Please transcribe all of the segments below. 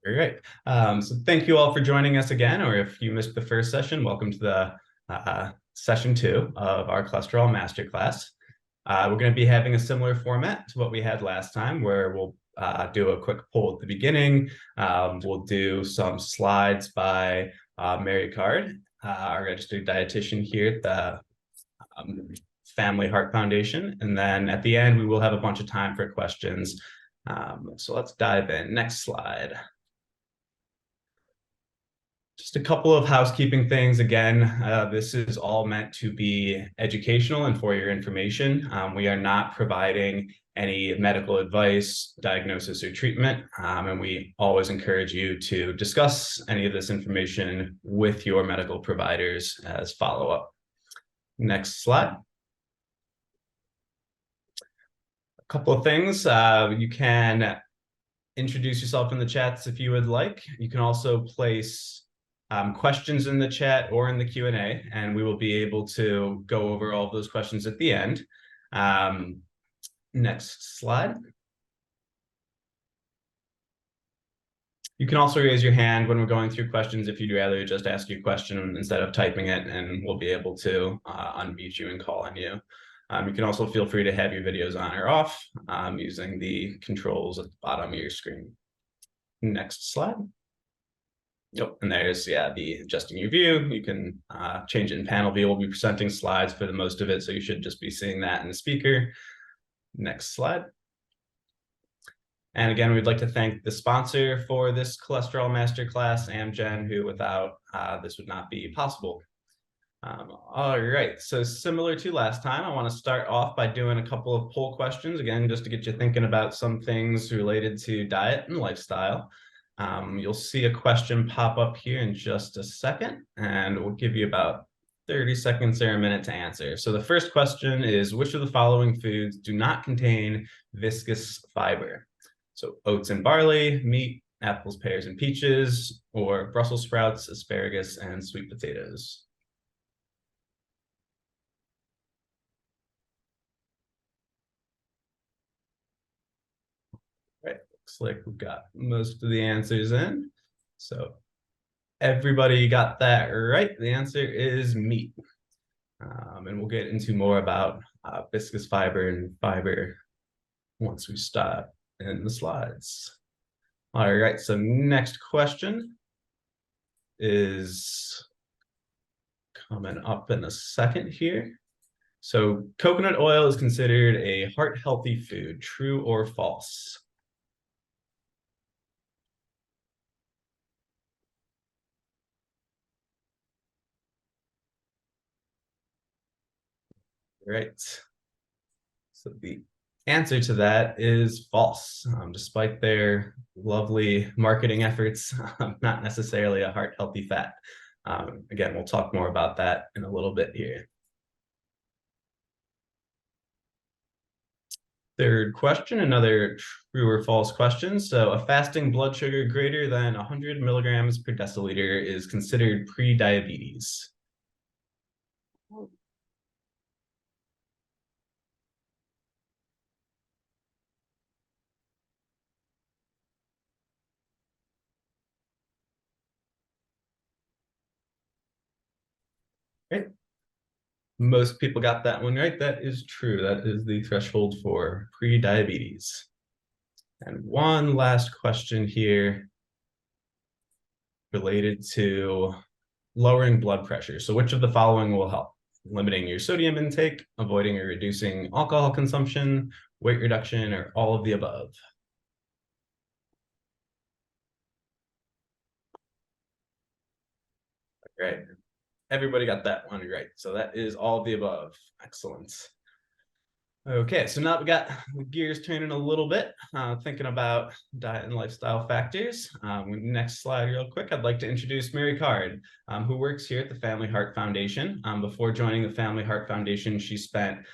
All right. So thank you all for joining us again, or if you missed the first session, welcome to the session 2 of our cholesterol masterclass. We're going to be having a similar format to what we had last time, where we'll do a quick poll at the beginning. We'll do some slides by Mary Card, our registered dietitian here at the Family Heart Foundation. And then at the end, we will have a bunch of time for questions. So let's dive in. Next slide. Just a couple of housekeeping things. Again, this is all meant to be educational and for your information. We are not providing any medical advice, diagnosis, or treatment, and we always encourage you to discuss any of this information with your medical providers as follow-up. Next slide. A couple of things. You can introduce yourself in the chats if you would like. You can also place questions in the chat or in the Q&A, and we will be able to go over all of those questions at the end. Next slide. You can also raise your hand when we're going through questions if you'd rather just ask your question instead of typing it, and we'll be able to unmute you and call on you. You can also feel free to have your videos on or off using the controls at the bottom of your screen. Next slide. Yep, and there's, the adjusting your view. You can change it in panel view. We'll be presenting slides for the most of it, so you should just be seeing that in the speaker. Next slide. And again, we'd like to thank the sponsor for this cholesterol masterclass, Amgen, who without this would not be possible. All right, so similar to last time, I want to start off by doing a couple of poll questions, again, just to get you thinking about some things related to diet and lifestyle. You'll see a question pop up here in just a second, and we'll give you about 30 seconds or a minute to answer. So the first question is, which of the following foods do not contain viscous fiber? So oats and barley, meat, apples, pears, and peaches, or Brussels sprouts, asparagus, and sweet potatoes. Right, looks like we've got most of the answers in. So everybody got that right. The answer is meat. And we'll get into more about viscous fiber and fiber once we stop in the slides. All right, so next question is coming up in a second here. So coconut oil is considered a heart-healthy food, true or false? Right. So the answer to that is false. Despite their lovely marketing efforts, not necessarily a heart-healthy fat. Again, we'll talk more about that in a little bit here. Third question, another true or false question. So a fasting blood sugar greater than 100 milligrams per deciliter is considered pre-diabetes. Right. Most people got that one right. That is true. That is the threshold for pre-diabetes. And one last question here related to lowering blood pressure. So which of the following will help? Limiting your sodium intake, avoiding or reducing alcohol consumption, weight reduction, or all of the above? Right. Everybody got that one right. So that is all of the above. Excellent. Okay, so now we got the gears turning a little bit, thinking about diet and lifestyle factors. Next slide real quick, I'd like to introduce Mary Card, who works here at the Family Heart Foundation. Before joining the Family Heart Foundation, she spent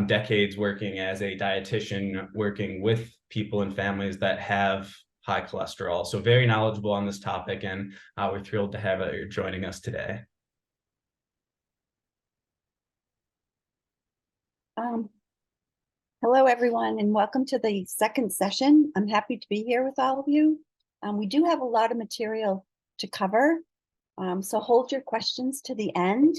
decades working as a dietitian, working with people and families that have high cholesterol. So very knowledgeable on this topic, and we're thrilled to have her joining us today. Hello, everyone, and welcome to the second session. I'm happy to be here with all of you. We do have a lot of material to cover, so hold your questions to the end,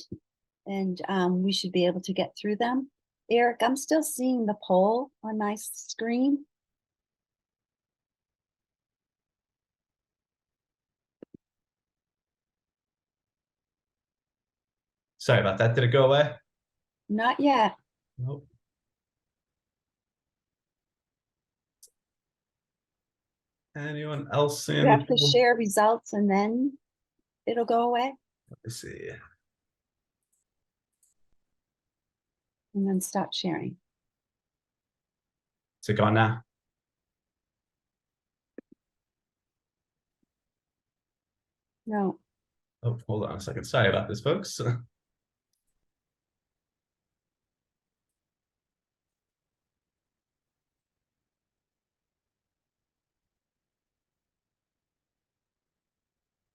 and we should be able to get through them. Eric, I'm still seeing the poll on my screen. Sorry about that. Did it go away? Not yet. Nope. Anyone else You in have the to share results and then it'll go away, Let me see. and then stop sharing. Is it gone now? No. Oh, hold on a second. Sorry about this, folks.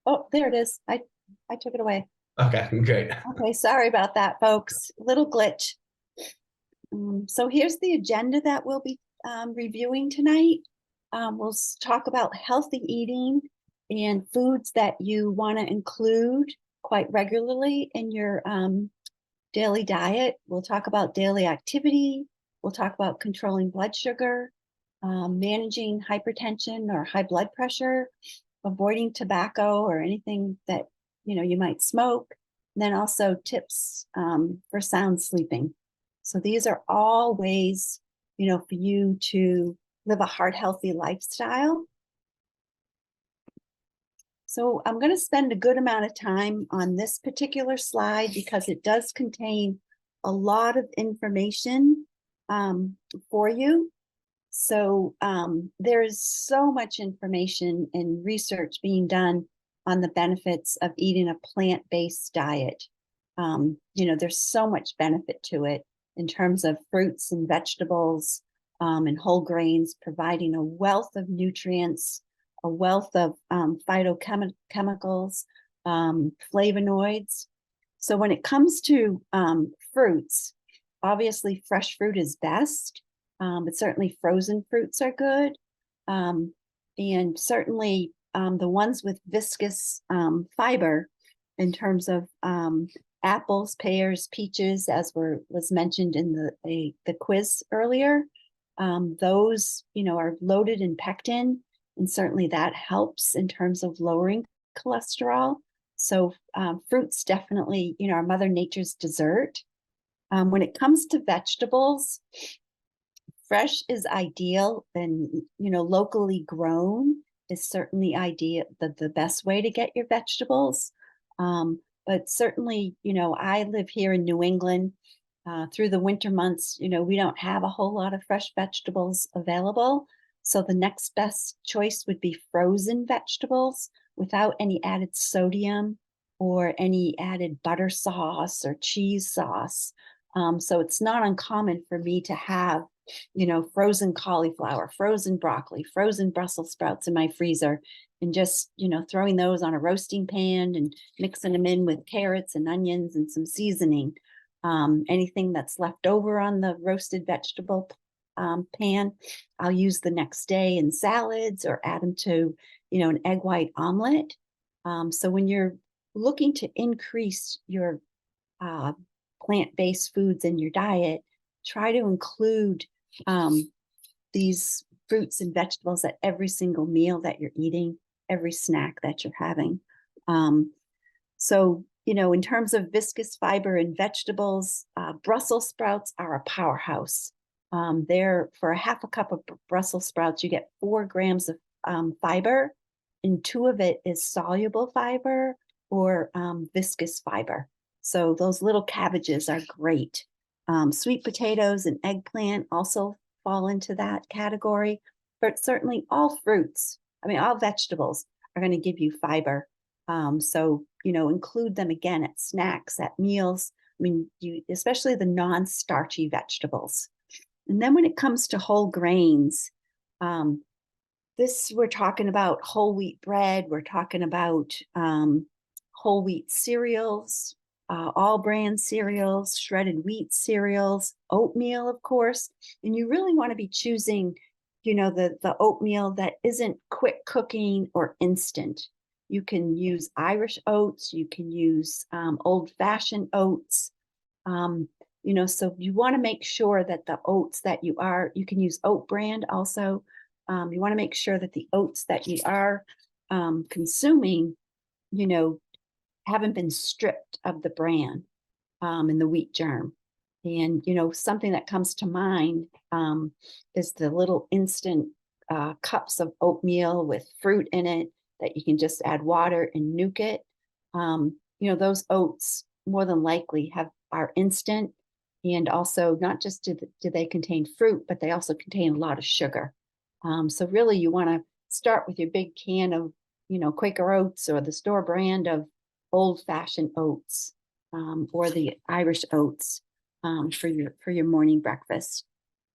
Oh, there it is. I took it away. Okay, great. Okay, sorry about that, folks. Little glitch. So here's the agenda that we'll be reviewing tonight. We'll talk about healthy eating and foods that you want to include quite regularly in your daily diet. We'll talk about daily activity. We'll talk about controlling blood sugar, managing hypertension or high blood pressure, avoiding tobacco or anything that you might smoke. And then also tips for sound sleeping. So these are all ways, for you to live a heart healthy lifestyle. So I'm going to spend a good amount of time on this particular slide because it does contain a lot of information for you. So there is so much information and research being done on the benefits of eating a plant-based diet. There's so much benefit to it in terms of fruits and vegetables and whole grains, providing a wealth of nutrients, a wealth of phytochemicals, flavonoids. So when it comes to fruits, obviously fresh fruit is best, but certainly frozen fruits are good. And certainly the ones with viscous fiber in terms of apples, pears, peaches, as was mentioned in the quiz earlier, those are loaded in pectin, and certainly that helps in terms of lowering cholesterol. So fruits definitely, are Mother Nature's dessert. When it comes to vegetables, fresh is ideal, and locally grown is certainly ideal, the best way to get your vegetables. But certainly, I live here in New England. Through the winter months, we don't have a whole lot of fresh vegetables available. So the next best choice would be frozen vegetables without any added sodium or any added butter sauce or cheese sauce. So it's not uncommon for me to have, frozen cauliflower, frozen broccoli, frozen Brussels sprouts in my freezer, and just, throwing those on a roasting pan and mixing them in with carrots and onions and some seasoning. Anything that's left over on the roasted vegetable pan, I'll use the next day in salads or add them to, an egg white omelet. So when you're looking to increase your plant-based foods in your diet, try to include these fruits and vegetables at every single meal that you're eating, every snack that you're having. So, in terms of viscous fiber in vegetables, Brussels sprouts are a powerhouse. There, for a half a cup of Brussels sprouts, you get 4 grams of fiber, and 2 of it is soluble fiber or viscous fiber. So those little cabbages are great. Sweet potatoes and eggplant also fall into that category, but certainly all fruits, all vegetables are going to give you fiber. So, include them again at snacks, at meals. Especially the non-starchy vegetables. And then when it comes to whole grains, we're talking about whole wheat bread. We're talking about whole wheat cereals, all brand cereals, shredded wheat cereals, oatmeal, of course. And you really want to be choosing, the oatmeal that isn't quick cooking or instant. You can use Irish oats, you can use old-fashioned oats. So you want to make sure that the oats that you can use oat bran also. You want to make sure that the oats that you are consuming, haven't been stripped of the bran and the wheat germ. And, something that comes to mind is the little instant cups of oatmeal with fruit in it that you can just add water and nuke it. Those oats more than likely are instant, and also not just do they contain fruit, but they also contain a lot of sugar. So really you want to start with your big can of, Quaker oats or the store brand of old-fashioned oats or the Irish oats for your morning breakfast.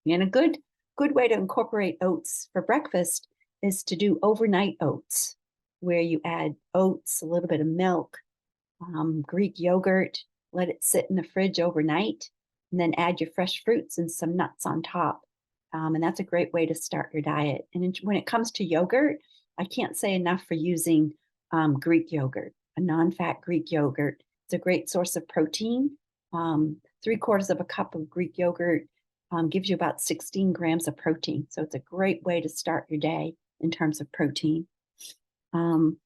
And a good way to incorporate oats for breakfast is to do overnight oats, where you add oats, a little bit of milk, Greek yogurt, let it sit in the fridge overnight, and then add your fresh fruits and some nuts on top. And that's a great way to start your diet. And when it comes to yogurt, I can't say enough for using Greek yogurt, a non-fat Greek yogurt. It's a great source of protein. 3/4 of a cup of Greek yogurt gives you about 16 grams of protein. So it's a great way to start your day in terms of protein. And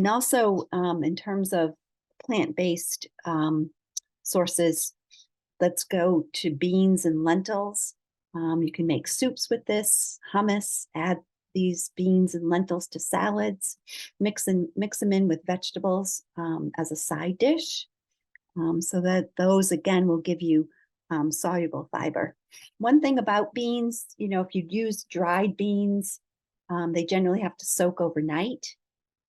also in terms of plant-based sources, let's go to beans and lentils. You can make soups with this, hummus, add these beans and lentils to salads, mix them in with vegetables as a side dish. So that those again will give you soluble fiber. One thing about beans, if you use dried beans, they generally have to soak overnight.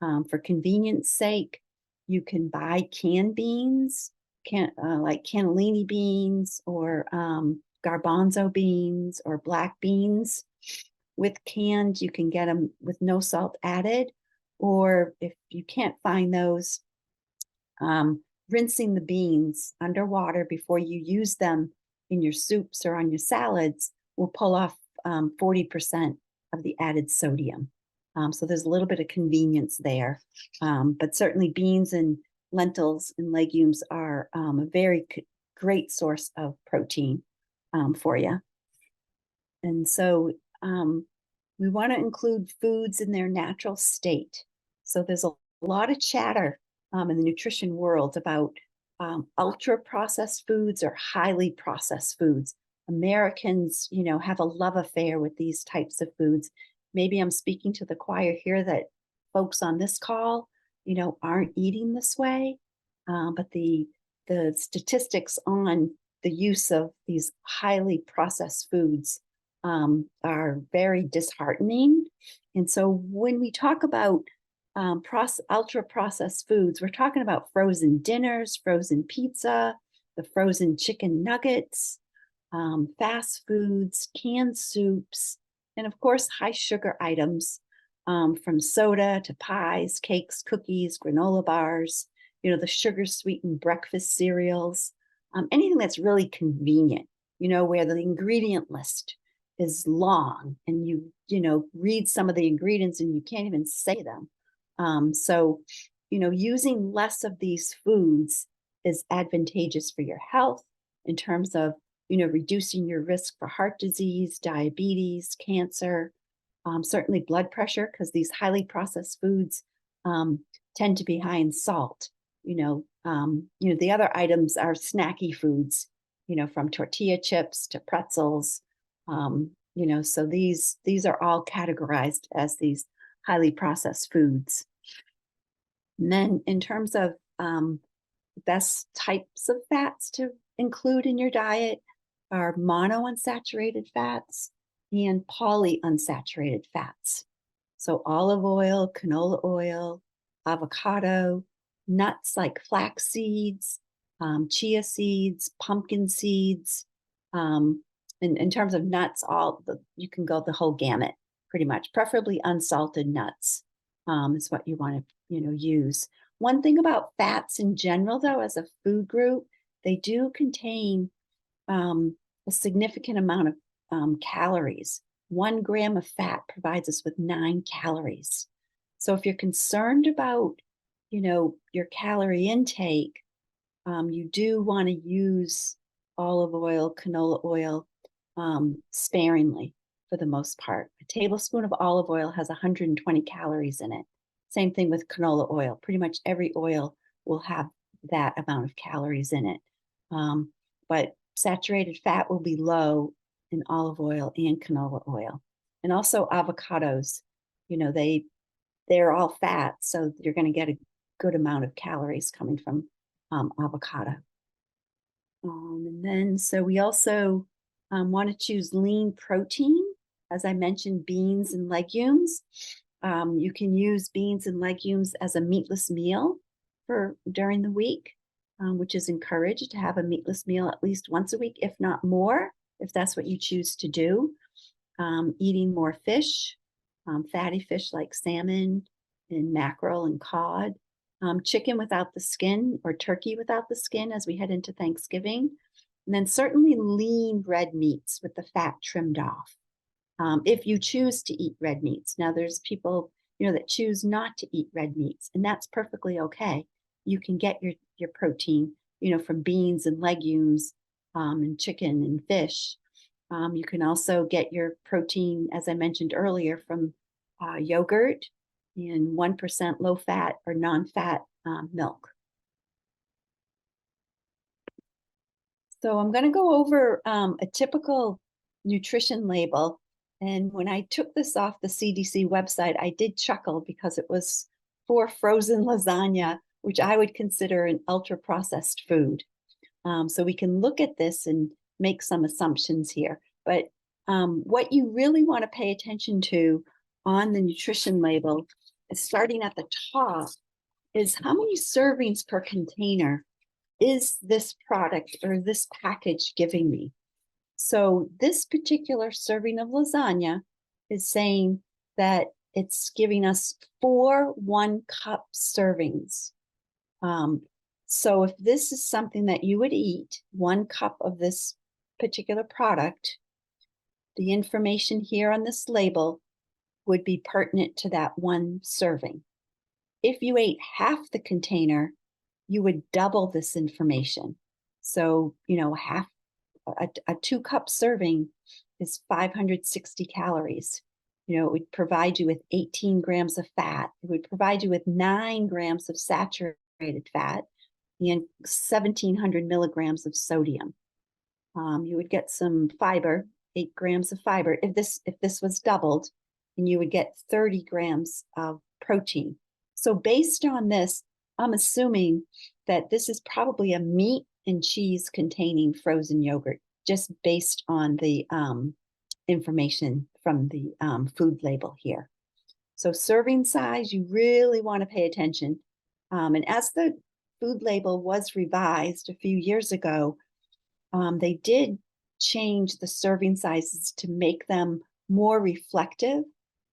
For convenience sake, you can buy canned beans, like cannellini beans or garbanzo beans or black beans. With canned, you can get them with no salt added, or if you can't find those, rinsing the beans underwater before you use them in your soups or on your salads will pull off 40% of the added sodium. So there's a little bit of convenience there. But certainly beans and lentils and legumes are a very great source of protein for you. And so we want to include foods in their natural state. So there's a lot of chatter in the nutrition world about ultra processed foods or highly processed foods. Americans, have a love affair with these types of foods. Maybe I'm speaking to the choir here that folks on this call, aren't eating this way. But the statistics on the use of these highly processed foods are very disheartening. And so when we talk about ultra processed foods, we're talking about frozen dinners, frozen pizza, the frozen chicken nuggets, fast foods, canned soups, and of course, high sugar items from soda to pies, cakes, cookies, granola bars, the sugar sweetened breakfast cereals, anything that's really convenient, where the ingredient list is long and you read some of the ingredients and you can't even say them. So using less of these foods is advantageous for your health in terms of, reducing your risk for heart disease, diabetes, cancer, certainly blood pressure, because these highly processed foods tend to be high in salt. The other items are snacky foods, from tortilla chips to pretzels. So these are all categorized as these highly processed foods. And then in terms of best types of fats to include in your diet are monounsaturated fats and polyunsaturated fats. So olive oil, canola oil, avocado, nuts like flax seeds, chia seeds, pumpkin seeds. In terms of nuts, you can go the whole gamut, pretty much. Preferably unsalted nuts is what you want to use. One thing about fats in general, though, as a food group, they do contain a significant amount of calories. 1 gram of fat provides us with 9 calories. So if you're concerned about, your calorie intake, you do want to use olive oil, canola oil sparingly for the most part. A tablespoon of olive oil has 120 calories in it. Same thing with canola oil. Pretty much every oil will have that amount of calories in it. But saturated fat will be low in olive oil and canola oil. And also avocados, they're all fat, so you're going to get a good amount of calories coming from avocado. And then, so we also want to choose lean protein. As I mentioned, beans and legumes. You can use beans and legumes as a meatless meal during the week, which is encouraged to have a meatless meal at least once a week, if not more, if that's what you choose to do. Eating more fish, fatty fish like salmon and mackerel and cod. Chicken without the skin or turkey without the skin as we head into Thanksgiving. And then certainly lean red meats with the fat trimmed off. If you choose to eat red meats. Now there's people, that choose not to eat red meats, and that's perfectly okay. You can get your protein, from beans and legumes, and chicken and fish. You can also get your protein, as I mentioned earlier, from yogurt and 1% low fat or non-fat milk. So I'm going to go over a typical nutrition label. And when I took this off the CDC website, I did chuckle because it was for frozen lasagna, which I would consider an ultra-processed food. So we can look at this and make some assumptions here. But what you really want to pay attention to on the nutrition label, starting at the top, is how many servings per container is this product or this package giving me? So this particular serving of lasagna is saying that it's giving us 4 1-cup servings. So if this is something that you would eat, 1 cup of this particular product, the information here on this label would be pertinent to that 1 serving. If you ate half the container, you would double this information. So, half a 2-cup serving is 560 calories. It would provide you with 18 grams of fat. It would provide you with 9 grams of saturated fat and 1,700 milligrams of sodium. You would get some fiber, 8 grams of fiber. If this was doubled, and you would get 30 grams of protein. So based on this, I'm assuming that this is probably a meat and cheese containing frozen yogurt, just based on the information from the food label here. So serving size, you really want to pay attention. And as the food label was revised a few years ago, they did change the serving sizes to make them more reflective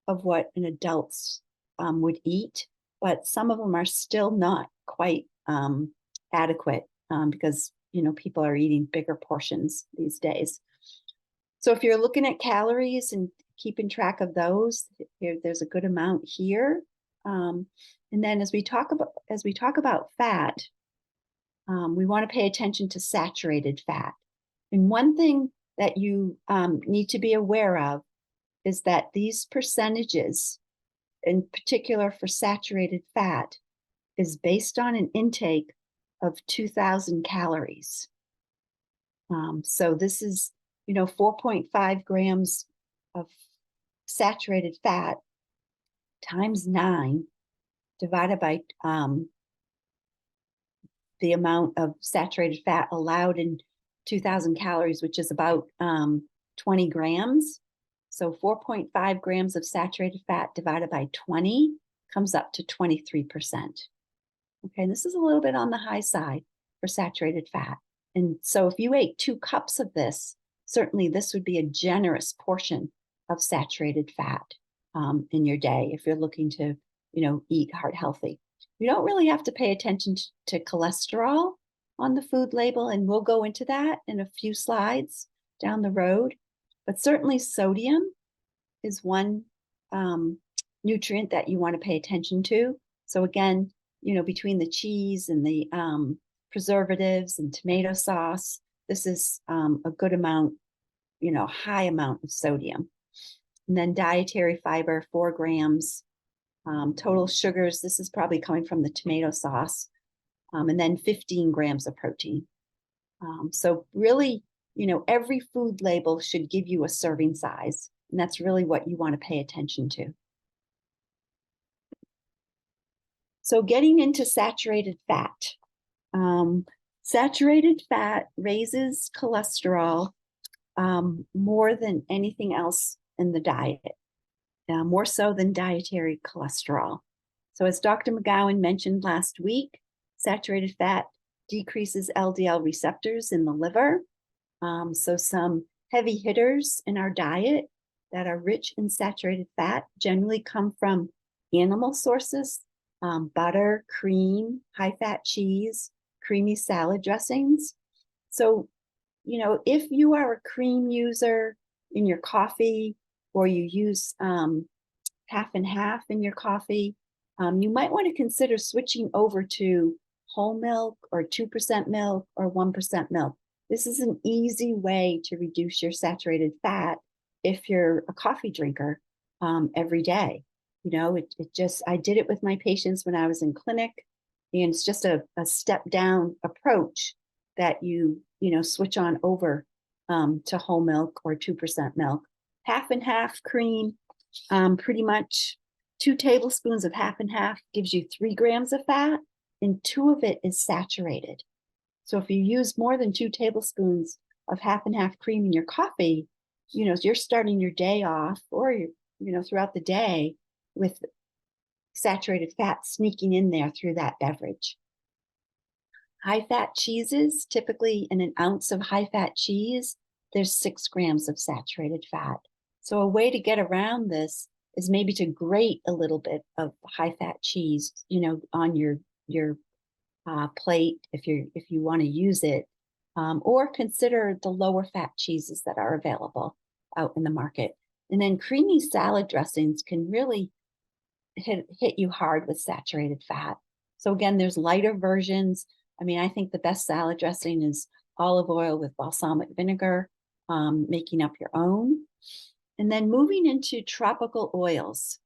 of what an adult would eat. But some of them are still not quite adequate because, people are eating bigger portions these days. So if you're looking at calories and keeping track of those, there's a good amount here. And then as we talk about fat, we want to pay attention to saturated fat. And one thing that you need to be aware of is that these percentages, in particular for saturated fat, is based on an intake of 2,000 calories. So this is, 4.5 grams of saturated fat times 9 divided by the amount of saturated fat allowed in 2,000 calories, which is about 20 grams. So 4.5 grams of saturated fat divided by 20 comes up to 23%. Okay, and this is a little bit on the high side for saturated fat. And so if you ate 2 cups of this, certainly this would be a generous portion of saturated fat in your day if you're looking to, eat heart healthy. You don't really have to pay attention to cholesterol on the food label, and we'll go into that in a few slides down the road. But certainly sodium is one nutrient that you want to pay attention to. So again, between the cheese and the preservatives and tomato sauce, this is a good amount, high amount of sodium. And then dietary fiber, 4 grams. Total sugars, this is probably coming from the tomato sauce. And then 15 grams of protein. So really, every food label should give you a serving size. And that's really what you want to pay attention to. So getting into saturated fat. Saturated fat raises cholesterol more than anything else in the diet, more so than dietary cholesterol. So as Dr. McGowan mentioned last week, saturated fat decreases LDL receptors in the liver. So some heavy hitters in our diet that are rich in saturated fat generally come from animal sources, butter, cream, high-fat cheese, creamy salad dressings. So, if you are a cream user in your coffee, or you use half and half in your coffee, you might want to consider switching over to whole milk or 2% milk or 1% milk. This is an easy way to reduce your saturated fat if you're a coffee drinker every day. I did it with my patients when I was in clinic, and it's just a step down approach that you switch on over to whole milk or 2% milk. Half and half cream, pretty much 2 tablespoons of half and half gives you 3 grams of fat, and 2 of it is saturated. So if you use more than 2 tablespoons of half and half cream in your coffee, you're starting your day off, or throughout the day, with saturated fat sneaking in there through that beverage. High-fat cheeses, typically in an ounce of high-fat cheese, there's 6 grams of saturated fat. So a way to get around this is maybe to grate a little bit of high-fat cheese, on your plate if you want to use it, or consider the lower fat cheeses that are available out in the market. And then creamy salad dressings can really hit you hard with saturated fat. So again, there's lighter versions. I think the best salad dressing is olive oil with balsamic vinegar, making up your own. And then moving into tropical oils.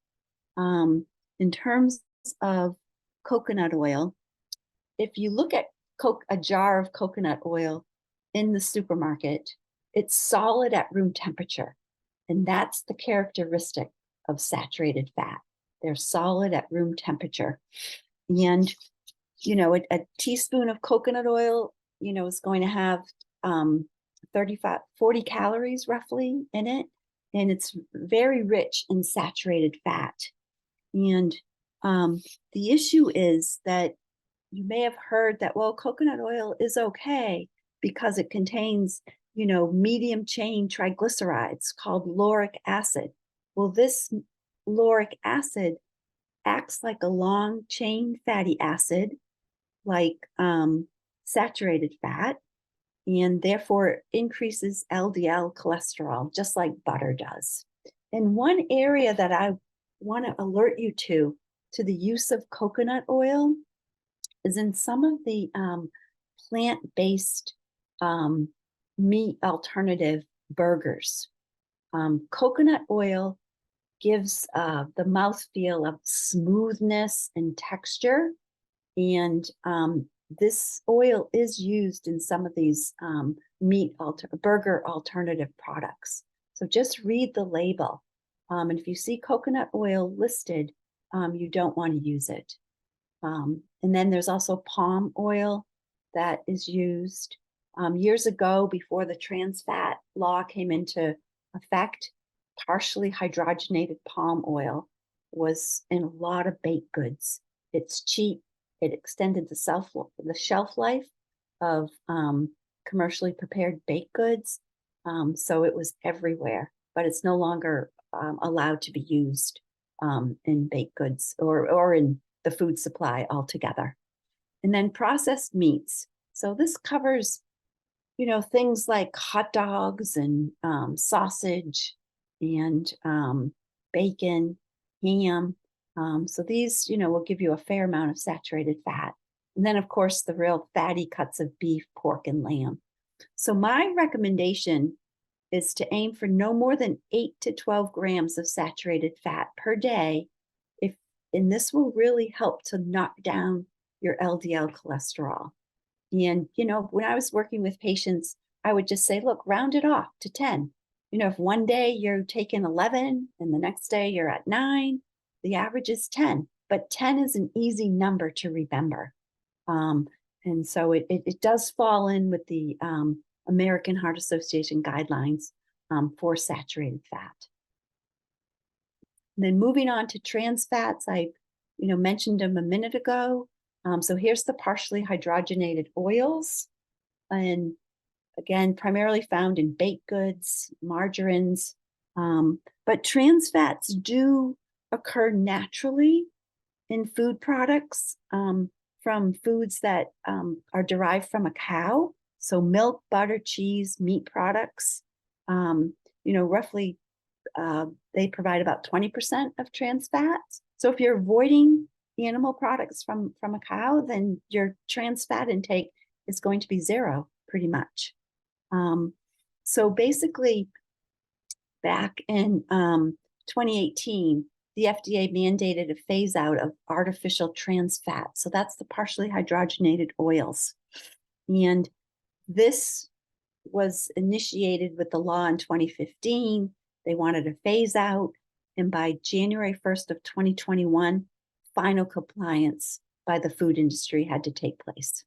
In terms of coconut oil, if you look at a jar of coconut oil in the supermarket, it's solid at room temperature. And that's the characteristic of saturated fat. They're solid at room temperature. And, a teaspoon of coconut oil, is going to have 40 calories roughly in it. And it's very rich in saturated fat. And the issue is that you may have heard that, well, coconut oil is okay because it contains, medium chain triglycerides called lauric acid. Well, this lauric acid acts like a long chain fatty acid, like saturated fat, and therefore increases LDL cholesterol, just like butter does. And one area that I want to alert you to the use of coconut oil is in some of the plant-based meat alternative burgers. Coconut oil gives the mouthfeel of smoothness and texture. And this oil is used in some of these burger alternative products. So just read the label. And if you see coconut oil listed, you don't want to use it. And then there's also palm oil that is used. Years ago, before the trans fat law came into effect, partially hydrogenated palm oil was in a lot of baked goods. It's cheap. It extended the shelf life of commercially prepared baked goods. So it was everywhere, but it's no longer allowed to be used in baked goods or in the food supply altogether. And then processed meats. So this covers, things like hot dogs and sausage, and bacon, ham. So these, will give you a fair amount of saturated fat. And then, of course, the real fatty cuts of beef, pork, and lamb. So my recommendation is to aim for no more than 8 to 12 grams of saturated fat per day. And this will really help to knock down your LDL cholesterol. And, when I was working with patients, I would just say, look, round it off to 10. If one day you're taking 11 and the next day you're at 9, the average is 10. But 10 is an easy number to remember. And so it does fall in with the American Heart Association guidelines for saturated fat. And then moving on to trans fats, I mentioned them a minute ago. So here's the partially hydrogenated oils. And again, primarily found in baked goods, margarines. But trans fats do occur naturally in food products from foods that are derived from a cow. So milk, butter, cheese, meat products, roughly they provide about 20% of trans fats. So if you're avoiding animal products from a cow, then your trans fat intake is going to be zero pretty much. So basically, back in 2018, the FDA mandated a phase out of artificial trans fat. So that's the partially hydrogenated oils. And this was initiated with the law in 2015. They wanted a phase out. And by January 1st of 2021, final compliance by the food industry had to take place.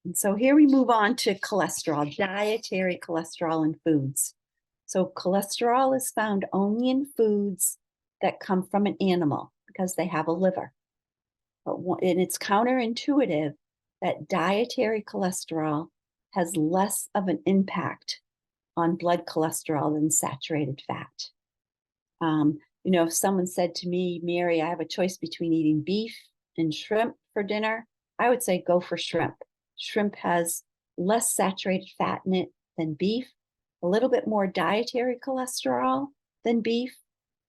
And so here we move on to cholesterol, dietary cholesterol in foods. So cholesterol is found only in foods that come from an animal because they have a liver. And it's counterintuitive that dietary cholesterol has less of an impact on blood cholesterol than saturated fat. If someone said to me, Mary, I have a choice between eating beef and shrimp for dinner, I would say go for shrimp. Shrimp has less saturated fat in it than beef, a little bit more dietary cholesterol than beef,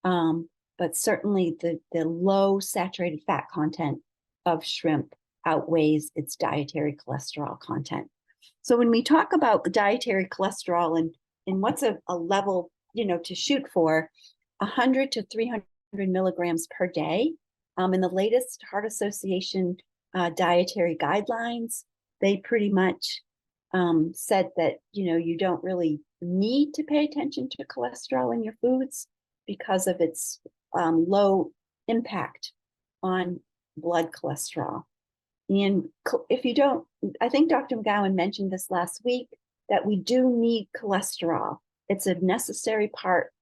but certainly the low saturated fat content of shrimp outweighs its dietary cholesterol content. So when we talk about the dietary cholesterol and what's a level, to shoot for, 100 to 300 milligrams per day. In the latest Heart Association dietary guidelines, they pretty much said that, you don't really need to pay attention to cholesterol in your foods because of its low impact on blood cholesterol. And if you don't, I think Dr. McGowan mentioned this last week, that we do need cholesterol. It's a necessary part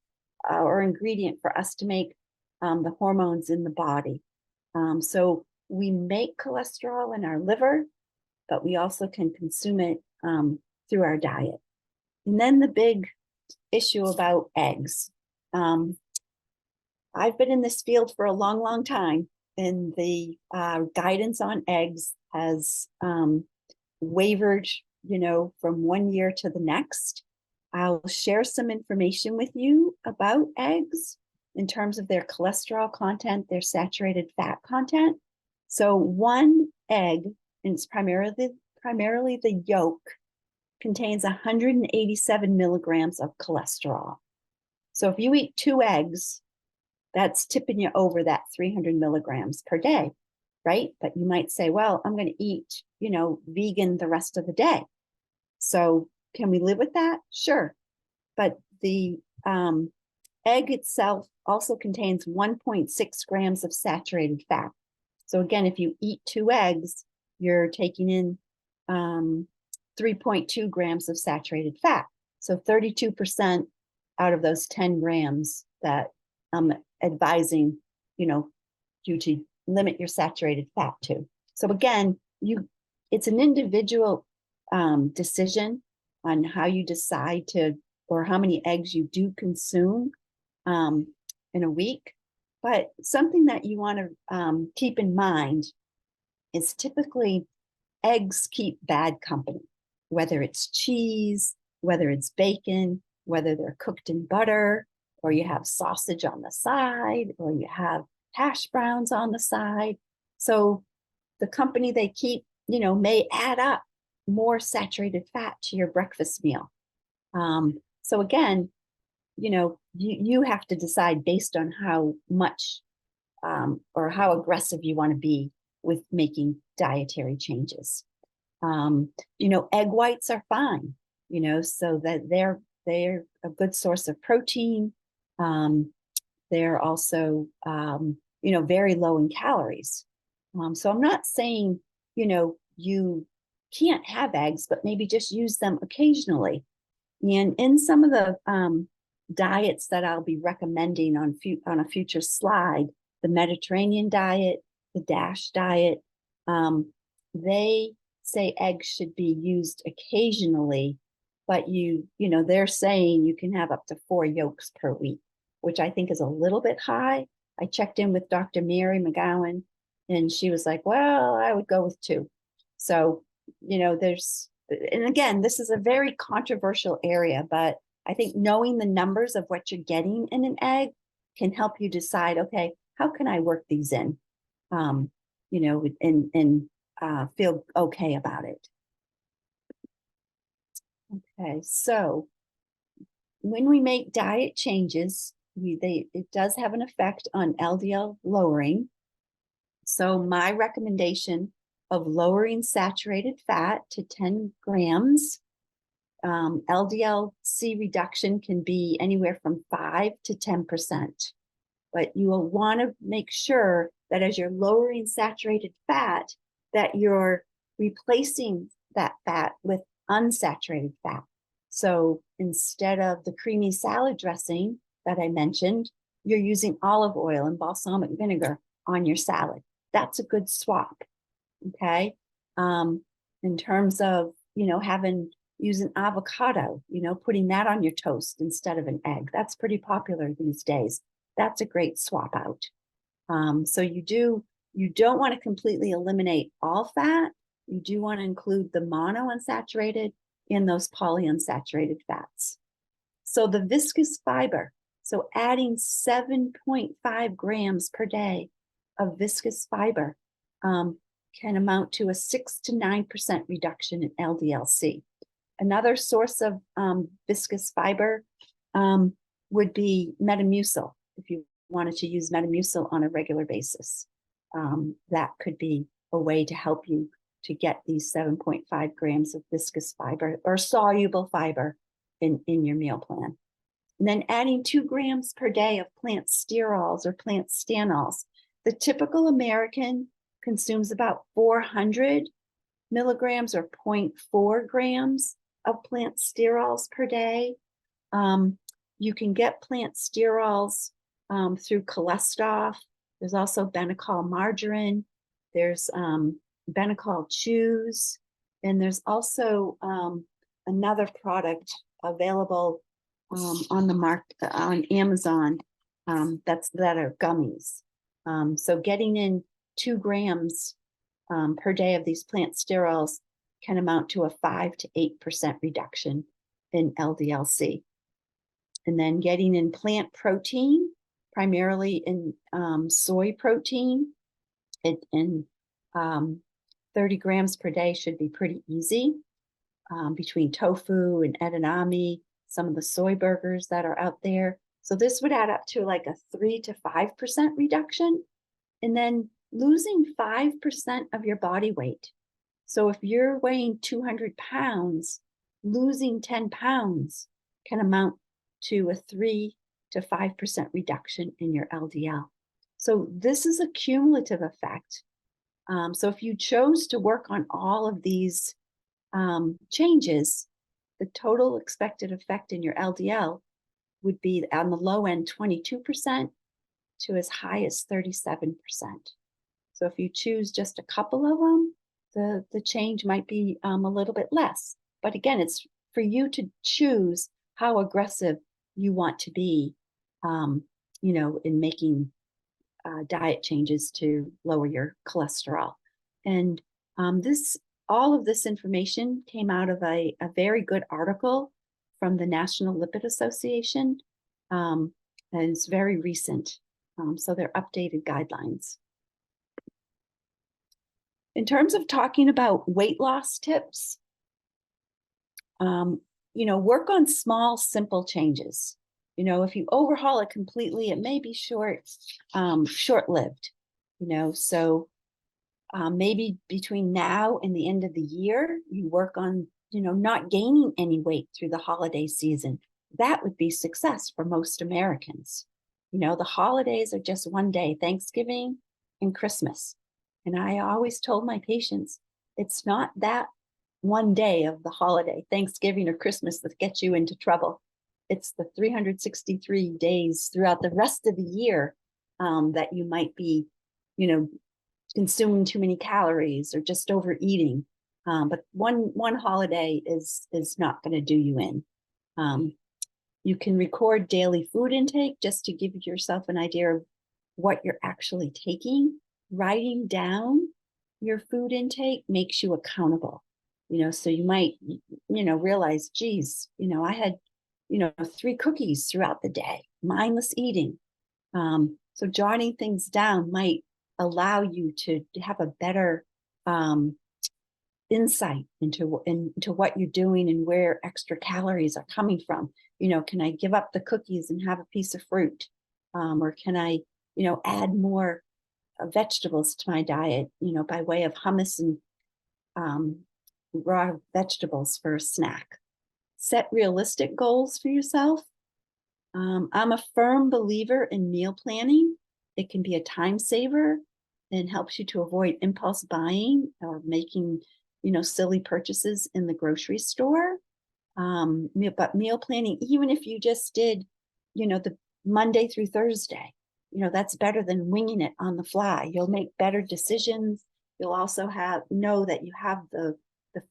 or ingredient for us to make the hormones in the body. So we make cholesterol in our liver, but we also can consume it through our diet. And then the big issue about eggs. I've been in this field for a long, long time, and the guidance on eggs has wavered, from one year to the next. I'll share some information with you about eggs in terms of their cholesterol content, their saturated fat content. So one egg, and it's primarily the yolk, contains 187 milligrams of cholesterol. So if you eat 2 eggs, that's tipping you over that 300 milligrams per day, right? But you might say, well, I'm going to eat, vegan the rest of the day. So can we live with that? Sure. But the egg itself also contains 1.6 grams of saturated fat. So again, if you eat 2 eggs, you're taking in 3.2 grams of saturated fat. So 32% out of those 10 grams that I'm advising, you to limit your saturated fat to. So again, it's an individual decision on how you decide to, or how many eggs you do consume in a week. But something that you want to keep in mind is typically eggs keep bad company, whether it's cheese, whether it's bacon, whether they're cooked in butter, or you have sausage on the side, or you have hash browns on the side. So the company they keep, may add up more saturated fat to your breakfast meal. So again, you have to decide based on how much or how aggressive you want to be with making dietary changes. Egg whites are fine, so that they're a good source of protein. They're also, very low in calories. So I'm not saying, you can't have eggs, but maybe just use them occasionally. And in some of the diets that I'll be recommending on a future slide, the Mediterranean diet, the DASH diet, they say eggs should be used occasionally, but they're saying you can have up to 4 yolks per week, which I think is a little bit high. I checked in with Dr. Mary McGowan, and she was like, well, I would go with 2. So, and again, this is a very controversial area, but I think knowing the numbers of what you're getting in an egg can help you decide, okay, how can I work these in, and feel okay about it. Okay, so when we make diet changes, it does have an effect on LDL lowering. So my recommendation of lowering saturated fat to 10 grams, LDL-C reduction can be anywhere from 5 to 10%. But you will want to make sure that as you're lowering saturated fat, that you're replacing that fat with unsaturated fat. So instead of the creamy salad dressing that I mentioned, you're using olive oil and balsamic vinegar on your salad. That's a good swap. Okay. In terms of, using avocado, putting that on your toast instead of an egg. That's pretty popular these days. That's a great swap out. So you don't want to completely eliminate all fat. You do want to include the monounsaturated and those polyunsaturated fats. So the viscous fiber, so adding 7.5 grams per day of viscous fiber can amount to a 6 to 9% reduction in LDL-C. Another source of viscous fiber would be Metamucil. If you wanted to use Metamucil on a regular basis, that could be a way to help you to get these 7.5 grams of viscous fiber or soluble fiber in your meal plan. And then adding 2 grams per day of plant sterols or plant stanols. The typical American consumes about 400 milligrams or 0.4 grams of plant sterols per day. You can get plant sterols through Cholesterol. There's also Benecol margarine. There's Benecol chews. And there's also another product available on the market on Amazon that are gummies. So getting in 2 grams per day of these plant sterols can amount to a 5 to 8% reduction in LDL-C. And then getting in plant protein, primarily in soy protein, in 30 grams per day should be pretty easy. Between tofu and edamame, some of the soy burgers that are out there. So this would add up to like a 3 to 5% reduction. And then losing 5% of your body weight. So if you're weighing 200 pounds, losing 10 pounds can amount to a 3 to 5% reduction in your LDL. So this is a cumulative effect. So if you chose to work on all of these changes, the total expected effect in your LDL would be on the low end 22% to as high as 37%. So if you choose just a couple of them, the change might be a little bit less. But again, it's for you to choose how aggressive you want to be, in making diet changes to lower your cholesterol. And all of this information came out of a very good article from the National Lipid Association, and it's very recent. So they're updated guidelines. In terms of talking about weight loss tips, work on small, simple changes. If you overhaul it completely, it may be short-lived. So maybe between now and the end of the year, you work on, not gaining any weight through the holiday season. That would be success for most Americans. The holidays are just one day, Thanksgiving and Christmas. And I always told my patients, it's not that one day of the holiday, Thanksgiving or Christmas, that gets you into trouble. It's the 363 days throughout the rest of the year that you might be, consuming too many calories or just overeating. But one holiday is not going to do you in. You can record daily food intake just to give yourself an idea of what you're actually taking. Writing down your food intake makes you accountable. So you might, realize, geez, I had, 3 cookies throughout the day, mindless eating. So jotting things down might allow you to have a better insight into what you're doing and where extra calories are coming from. Can I give up the cookies and have a piece of fruit? Or can I, add more vegetables to my diet, by way of hummus and raw vegetables for a snack. Set realistic goals for yourself. I'm a firm believer in meal planning. It can be a time saver and helps you to avoid impulse buying or making, silly purchases in the grocery store. But meal planning, even if you just did, the Monday through Thursday, that's better than winging it on the fly. You'll make better decisions. You'll also know that you have the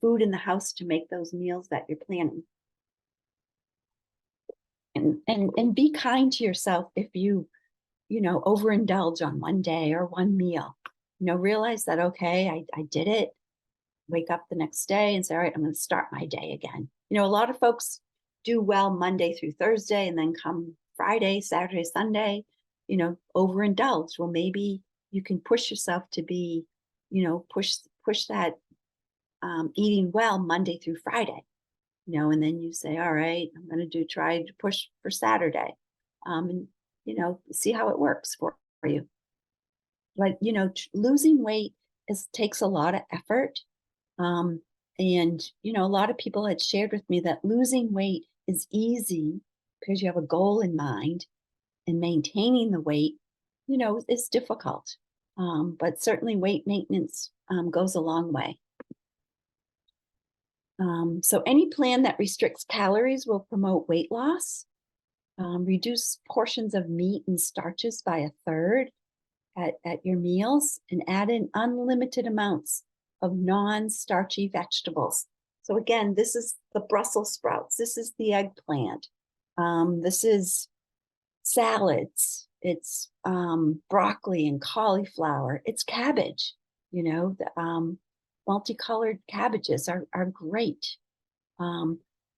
food in the house to make those meals that you're planning. And be kind to yourself if you overindulge on one day or one meal. Realize that, okay, I did it. Wake up the next day and say, all right, I'm going to start my day again. A lot of folks do well Monday through Thursday, and then come Friday, Saturday, Sunday, overindulge. Well, maybe you can push yourself to be, push that eating well Monday through Friday, and then you say, all right, I'm going to try to push for Saturday, and, see how it works for you. But, losing weight takes a lot of effort. And, a lot of people had shared with me that losing weight is easy because you have a goal in mind, and maintaining the weight, is difficult. But certainly weight maintenance goes a long way. So any plan that restricts calories will promote weight loss. Reduce portions of meat and starches by 1/3 at your meals, and add in unlimited amounts of non-starchy vegetables. So again, this is the Brussels sprouts. This is the eggplant. This is salads. It's broccoli and cauliflower. It's cabbage. The multicolored cabbages are great.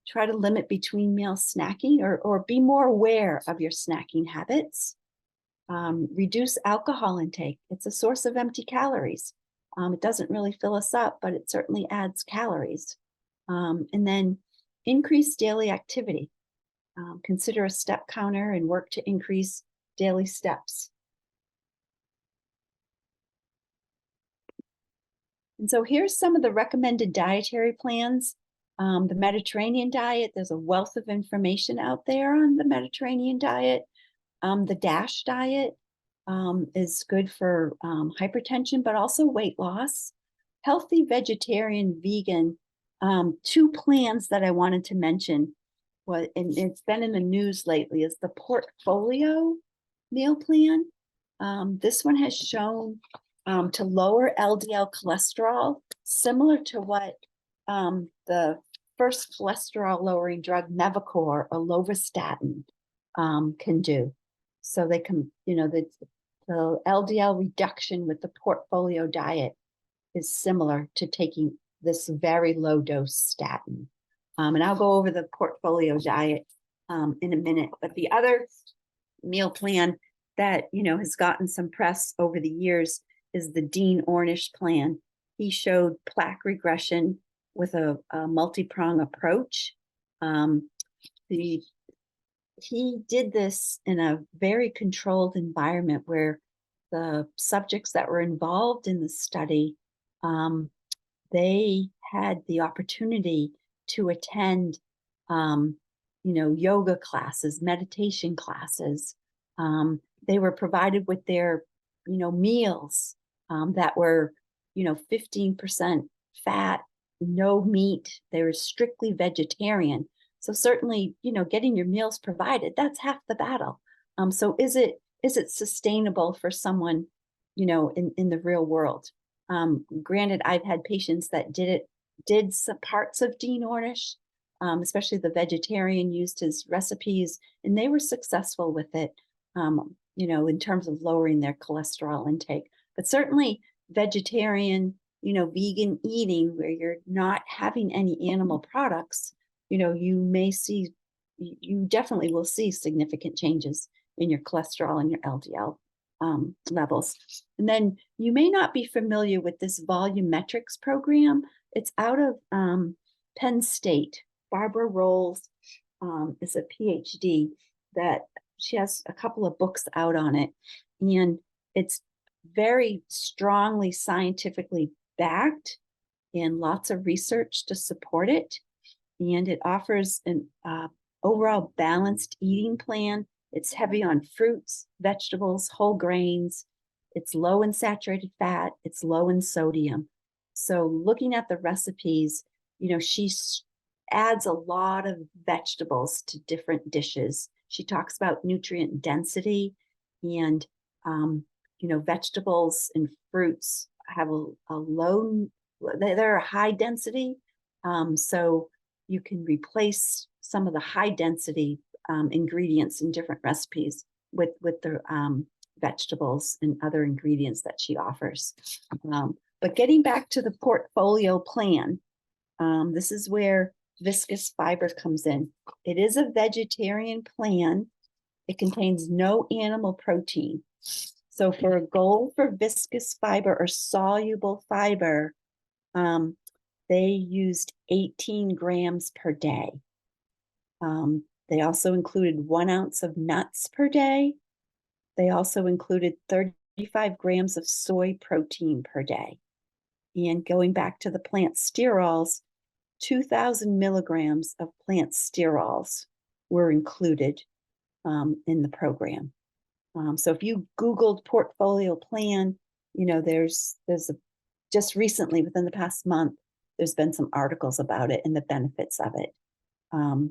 Try to limit between meal snacking, or be more aware of your snacking habits. Reduce alcohol intake. It's a source of empty calories. It doesn't really fill us up, but it certainly adds calories. And then increase daily activity. Consider a step counter and work to increase daily steps. And so here's some of the recommended dietary plans. The Mediterranean diet, there's a wealth of information out there on the Mediterranean diet. The DASH diet is good for hypertension, but also weight loss. Healthy vegetarian, vegan. 2 plans that I wanted to mention, and it's been in the news lately, is the Portfolio meal plan. This one has shown to lower LDL cholesterol, similar to what the first cholesterol lowering drug Mevacor or lovastatin can do. So they can, the LDL reduction with the Portfolio diet is similar to taking this very low dose statin. And I'll go over the portfolio diet in a minute. But the other meal plan that, has gotten some press over the years is the Dean Ornish plan. He showed plaque regression with a multi-prong approach. He did this in a very controlled environment where the subjects that were involved in the study, they had the opportunity to attend, yoga classes, meditation classes. They were provided with their, meals that were, 15% fat, no meat. They were strictly vegetarian. So certainly, getting your meals provided, that's half the battle. So is it sustainable for someone, in the real world? Granted, I've had patients that did some parts of Dean Ornish, especially the vegetarian, used his recipes, and they were successful with it, in terms of lowering their cholesterol intake. But certainly vegetarian, vegan eating where you're not having any animal products, you definitely will see significant changes in your cholesterol and your LDL levels. And then you may not be familiar with this volumetrics program. It's out of Penn State. Barbara Rolls is a PhD that she has a couple of books out on it. And it's very strongly scientifically backed and lots of research to support it. And it offers an overall balanced eating plan. It's heavy on fruits, vegetables, whole grains. It's low in saturated fat. It's low in sodium. So looking at the recipes, she adds a lot of vegetables to different dishes. She talks about nutrient density, and, vegetables and fruits have a low, they're a high density. So you can replace some of the high density ingredients in different recipes with the vegetables and other ingredients that she offers. But getting back to the portfolio plan, this is where viscous fiber comes in. It is a vegetarian plan. It contains no animal protein. So for a goal for viscous fiber or soluble fiber, they used 18 grams per day. They also included 1 ounce of nuts per day. They also included 35 grams of soy protein per day. And going back to the plant sterols, 2,000 milligrams of plant sterols were included in the program. So if you Googled portfolio plan, there's just recently, within the past month, there's been some articles about it and the benefits of it.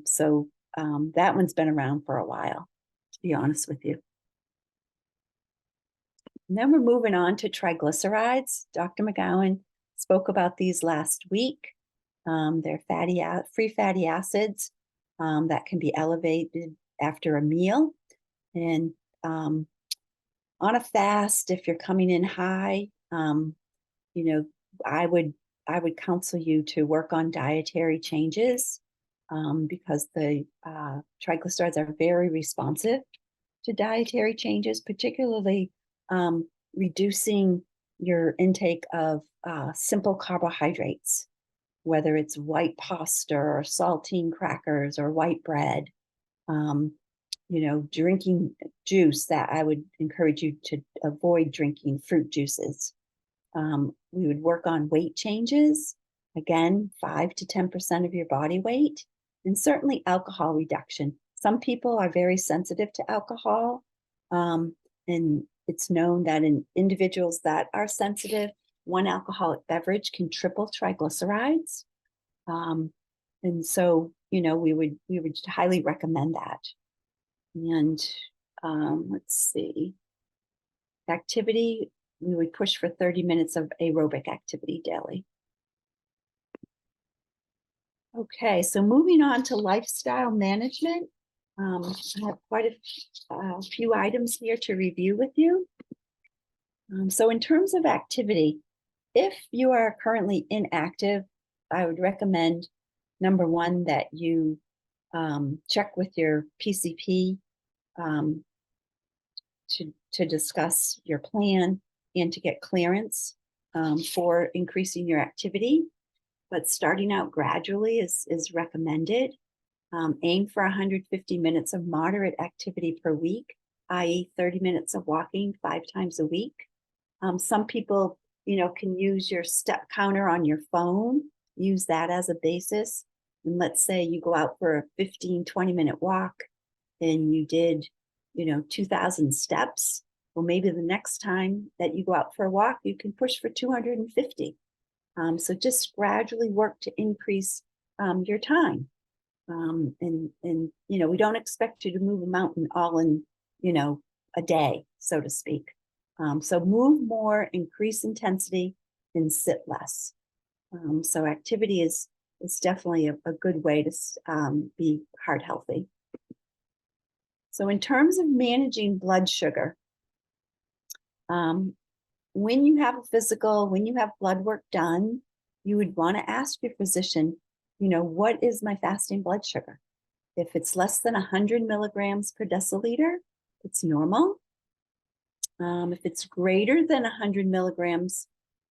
So that one's been around for a while, to be honest with you. And then we're moving on to triglycerides. Dr. McGowan spoke about these last week. They're free fatty acids that can be elevated after a meal. And on a fast, if you're coming in high, I would counsel you to work on dietary changes because the triglycerides are very responsive to dietary changes, particularly reducing your intake of simple carbohydrates, whether it's white pasta or saltine crackers or white bread. Drinking juice, that I would encourage you to avoid drinking fruit juices. We would work on weight changes, again, 5 to 10% of your body weight, and certainly alcohol reduction. Some people are very sensitive to alcohol, and it's known that in individuals that are sensitive, 1 alcoholic beverage can triple triglycerides. And so, we would highly recommend that. And let's see, activity, we would push for 30 minutes of aerobic activity daily. Okay, so moving on to lifestyle management. I have quite a few items here to review with you. So in terms of activity, if you are currently inactive, I would recommend, number one, that you check with your PCP to discuss your plan and to get clearance for increasing your activity. But starting out gradually is recommended. Aim for 150 minutes of moderate activity per week, i.e. 30 minutes of walking 5 times a week. Some people, can use your step counter on your phone, use that as a basis. And let's say you go out for a 15, 20-minute walk and you did, 2,000 steps. Well, maybe the next time that you go out for a walk, you can push for 250. So just gradually work to increase your time. And we don't expect you to move a mountain all in, a day, so to speak. So move more, increase intensity, and sit less. So activity is definitely a good way to be heart healthy. So in terms of managing blood sugar, when you have a physical, when you have blood work done, you would want to ask your physician, what is my fasting blood sugar? If it's less than 100 milligrams per deciliter, it's normal. If it's greater than 100 milligrams,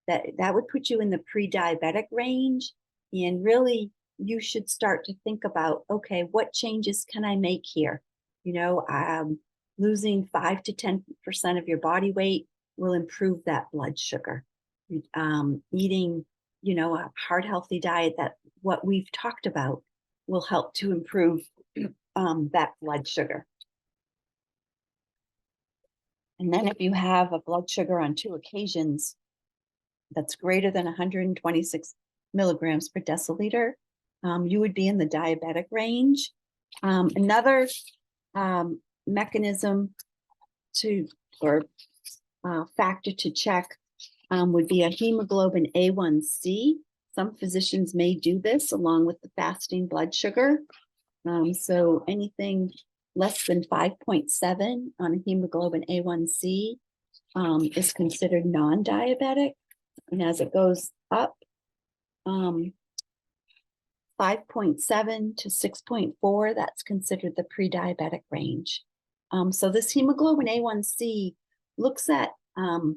that would put you in the pre-diabetic range. And really, you should start to think about, okay, what changes can I make here? Losing 5 to 10% of your body weight will improve that blood sugar. Eating, a heart healthy diet, that what we've talked about, will help to improve that blood sugar. And then if you have a blood sugar on 2 occasions that's greater than 126 milligrams per deciliter, you would be in the diabetic range. Another mechanism factor to check would be a hemoglobin A1C. Some physicians may do this along with the fasting blood sugar. So anything less than 5.7 on a hemoglobin A1C is considered non-diabetic. And as it goes up, 5.7 to 6.4, that's considered the pre-diabetic range. So this hemoglobin A1C looks at the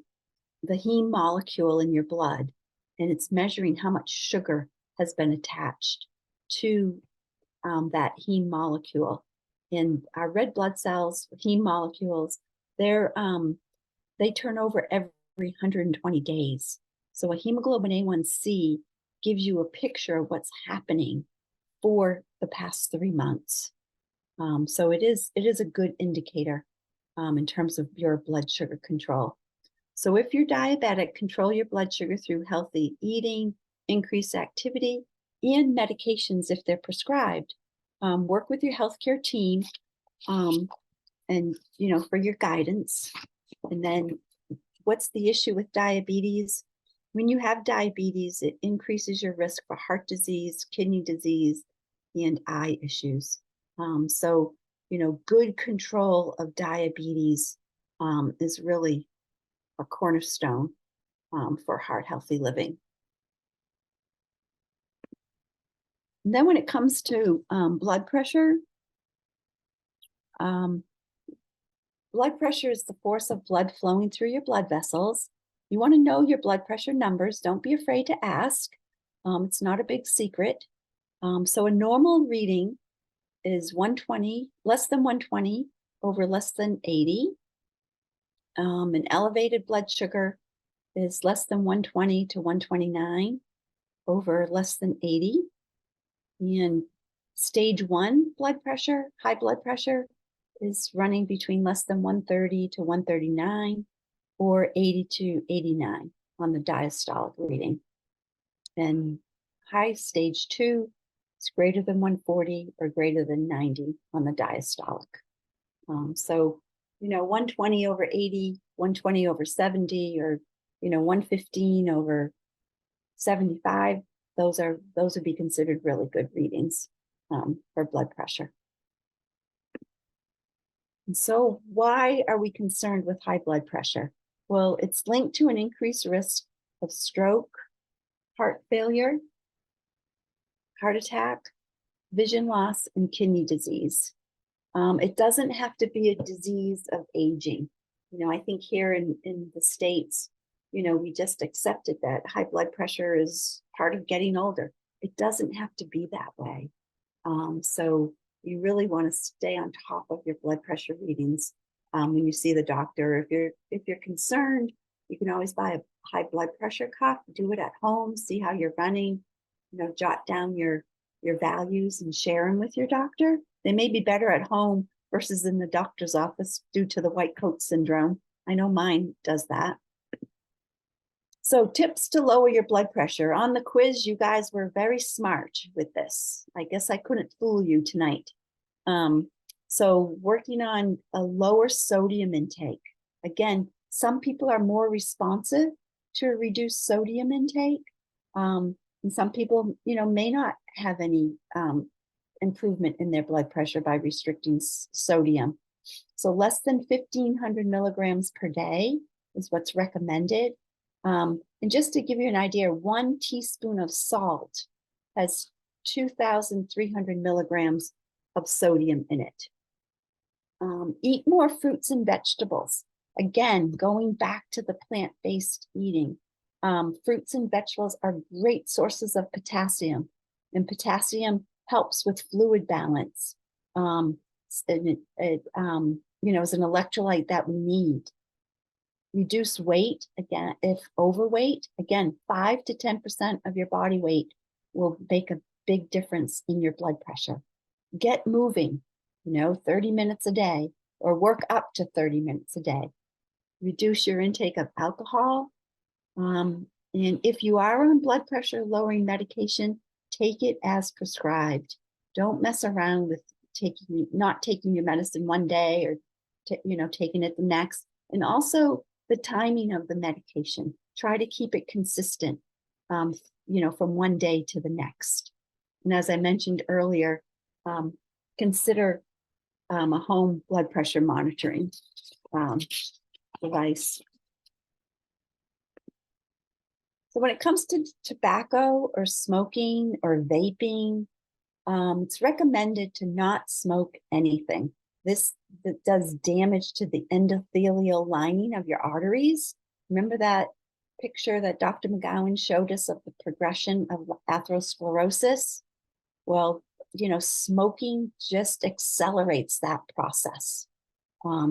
heme molecule in your blood, and it's measuring how much sugar has been attached to that heme molecule. And our red blood cells, heme molecules, they turn over every 120 days. So a hemoglobin A1C gives you a picture of what's happening for the past 3 months. So it is a good indicator in terms of your blood sugar control. So if you're diabetic, control your blood sugar through healthy eating, increased activity, and medications if they're prescribed. Work with your healthcare team and for your guidance. And then what's the issue with diabetes? When you have diabetes, it increases your risk for heart disease, kidney disease, and eye issues. So good control of diabetes is really a cornerstone for heart healthy living. And then when it comes to blood pressure is the force of blood flowing through your blood vessels. You want to know your blood pressure numbers. Don't be afraid to ask. It's not a big secret. So a normal reading is 120, less than 120 over less than 80. An elevated blood sugar is less than 120 to 129 over less than 80. And stage 1 blood pressure, high blood pressure, is running between less than 130 to 139 or 80 to 89 on the diastolic reading. And high stage 2 is greater than 140 or greater than 90 on the diastolic. So 120 over 80, 120 over 70, or 115 over 75, those would be considered really good readings for blood pressure. And so why are we concerned with high blood pressure? Well, it's linked to an increased risk of stroke, heart failure, heart attack, vision loss, and kidney disease. It doesn't have to be a disease of aging. I think here in the States, we just accepted that high blood pressure is part of getting older. It doesn't have to be that way. So you really want to stay on top of your blood pressure readings when you see the doctor. If you're concerned, you can always buy a high blood pressure cuff, do it at home, see how you're running, jot down your values and share them with your doctor. They may be better at home versus in the doctor's office due to the white coat syndrome. I know mine does that. So tips to lower your blood pressure. On the quiz, you guys were very smart with this. I guess I couldn't fool you tonight. So working on a lower sodium intake. Again, some people are more responsive to a reduced sodium intake. And some people, may not have any improvement in their blood pressure by restricting sodium. So less than 1,500 milligrams per day is what's recommended. And just to give you an idea, 1 teaspoon of salt has 2,300 milligrams of sodium in it. Eat more fruits and vegetables. Again, going back to the plant-based eating. Fruits and vegetables are great sources of potassium, and potassium helps with fluid balance. And it is an electrolyte that we need. Reduce weight, again, if overweight, again, 5 to 10% of your body weight will make a big difference in your blood pressure. Get moving, 30 minutes a day, or work up to 30 minutes a day. Reduce your intake of alcohol. And if you are on blood pressure lowering medication, take it as prescribed. Don't mess around with not taking your medicine one day or taking it the next. And also the timing of the medication. Try to keep it consistent, from one day to the next. And as I mentioned earlier, consider a home blood pressure monitoring device. So when it comes to tobacco or smoking or vaping, it's recommended to not smoke anything. This does damage to the endothelial lining of your arteries. Remember that picture that Dr. McGowan showed us of the progression of atherosclerosis? Well, smoking just accelerates that process.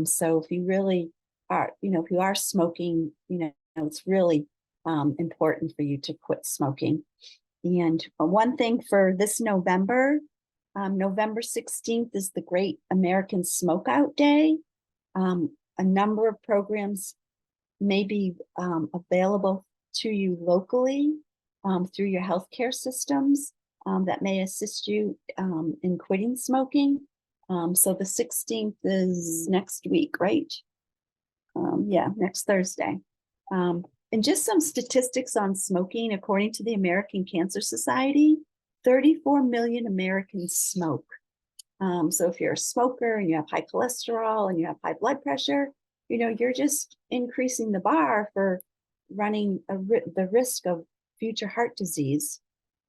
So if you really are, if you are smoking, it's really important for you to quit smoking. And one thing for this November, November 16th is the Great American Smokeout Day. A number of programs may be available to you locally through your healthcare systems that may assist you in quitting smoking. So the 16th is next week, right? Yeah, next Thursday. And just some statistics on smoking. According to the American Cancer Society, 34 million Americans smoke. So if you're a smoker and you have high cholesterol and you have high blood pressure, you're just increasing the bar for running the risk of future heart disease.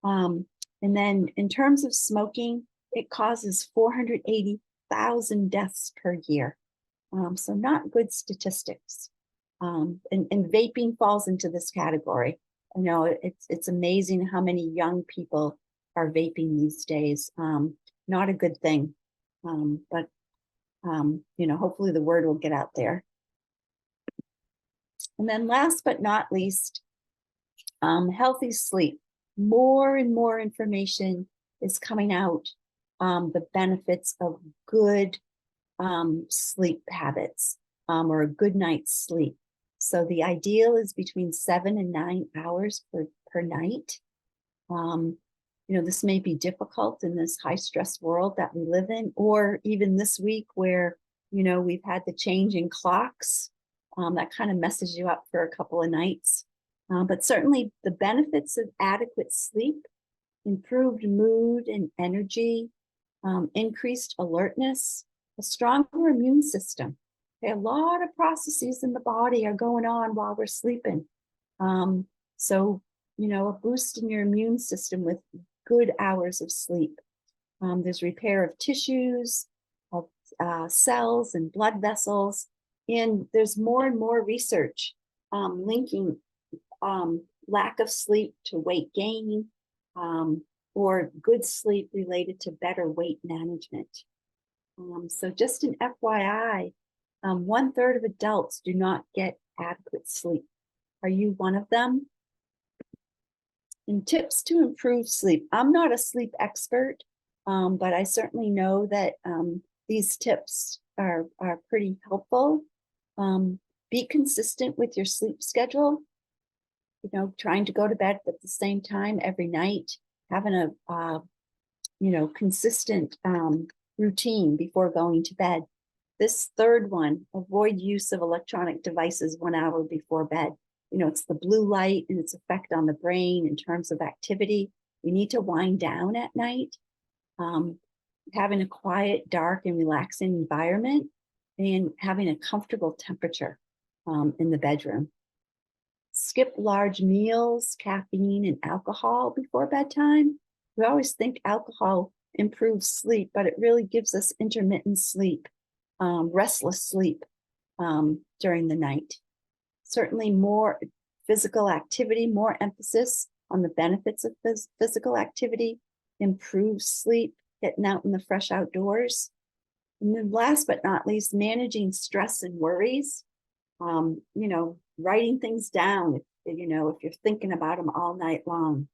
And then in terms of smoking, it causes 480,000 deaths per year. So not good statistics. And vaping falls into this category. I know it's amazing how many young people are vaping these days. Not a good thing, but hopefully the word will get out there. And then last but not least, healthy sleep. More and more information is coming out, the benefits of good sleep habits, or a good night's sleep. So the ideal is between 7 and 9 hours per night. This may be difficult in this high stress world that we live in, or even this week where, we've had the change in clocks that kind of messes you up for a couple of nights. But certainly the benefits of adequate sleep, improved mood and energy, increased alertness, a stronger immune system. Okay, a lot of processes in the body are going on while we're sleeping. So, a boost in your immune system with good hours of sleep. There's repair of tissues, of cells and blood vessels, and there's more and more research linking lack of sleep to weight gain, or good sleep related to better weight management. So just an FYI, 1/3 of adults do not get adequate sleep. Are you one of them? And tips to improve sleep. I'm not a sleep expert, but I certainly know that these tips are pretty helpful. Be consistent with your sleep schedule. You know, trying to go to bed at the same time every night, having a consistent routine before going to bed. This third one, avoid use of electronic devices 1 hour before bed. You know, it's the blue light and its effect on the brain in terms of activity. You need to wind down at night. Having a quiet, dark, and relaxing environment, and having a comfortable temperature in the bedroom. Skip large meals, caffeine, and alcohol before bedtime. We always think alcohol improves sleep, but it really gives us intermittent sleep, restless sleep during the night. Certainly more physical activity, more emphasis on the benefits of physical activity, improves sleep, getting out in the fresh outdoors. And then last but not least, managing stress and worries. Writing things down, if you're thinking about them all night long,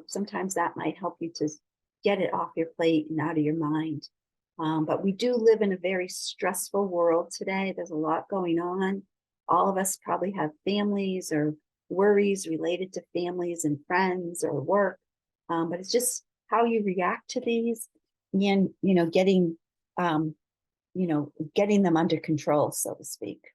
sometimes that might help you to get it off your plate and out of your mind. But we do live in a very stressful world today. There's a lot going on. All of us probably have families or worries related to families and friends or work. But it's just how you react to these and, getting them under control, so to speak.